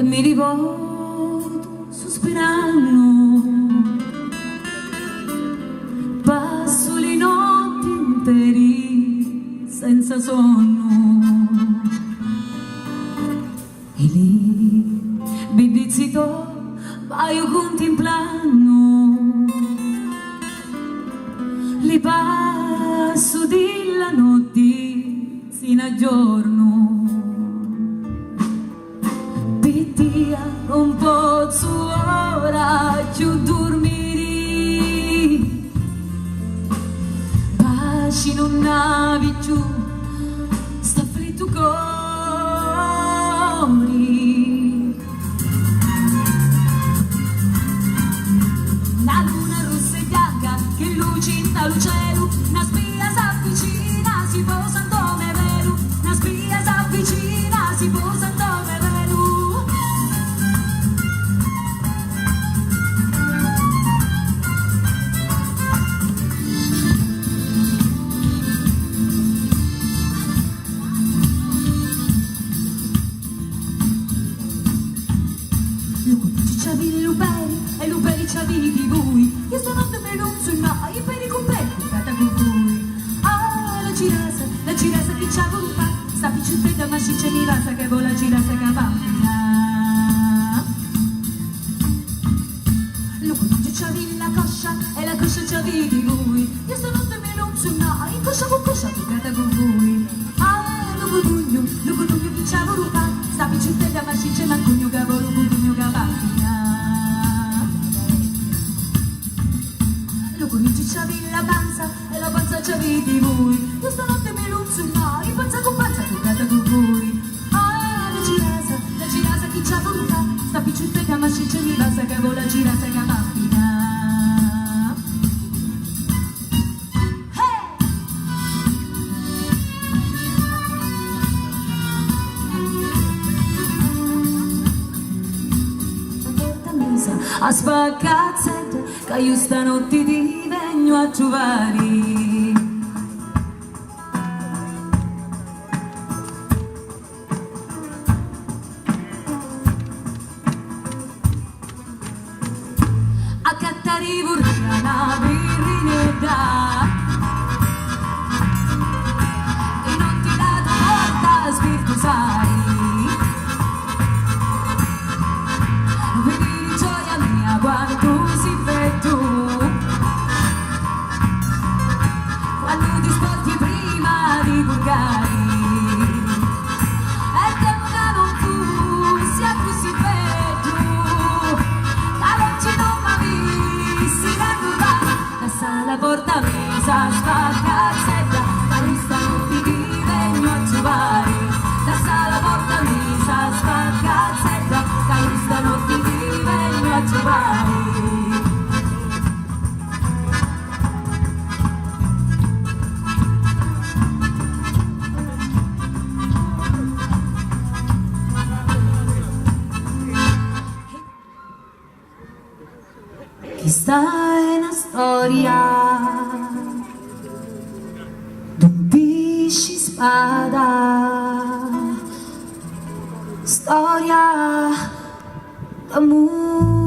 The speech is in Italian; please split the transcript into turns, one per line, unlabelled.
mi rivolgo sospirando, passo le notti interi senza sonno, e lì bibizzito paio contemplando, li passo di la notte sino a giorno. Pittia non posso ora più dormire, paci non navi più sta afflitto cuore. La luna rossa e bianca che lucinta lo cielo, una spia s'avvicina, si posa come velo, una spia s'avvicina, si posa come velo. Ciavi luperi e luperi ciavi di voi, io stanotte me non so mai per i completi cata con voi. Ah, la girasa che c'ha voluta, sta picciuttetta ma si c'è mi rasa che vola girasa che bambina. Lo conduce ciavi la coscia e la coscia ciavi di voi, io stanotte me non so mai, coscia con coscia cata con voi. Ah, lo conduglio che c'ha voluta, sta picciuttetta ma si c'è ma cugno che volo cugno che bambina. C'avi la panza e la panza c'avi di voi, io stanotte me non so mai, panza toccata con voi. Ah, la girasa chi c'ha voluta, sta picciuttetta ma si c'è mi basta che vola girasa che bambina. A spaccazzette che io stanotte ti vengo a trovare. A cattare vorrà birrinetta e non ti la porta spirito sai. Quanto si vede tu quando ti sporchi prima di purgare e che non tu sia così bello la legge non mi avessi raccontata la sala porta mesa spaccazzetta ma questa notte ti vengo a trovare la sala porta mesa spaccazzetta ma questa notte ti vengo a trovare. Questa è una storia d'un pesce spada, storia d'amore.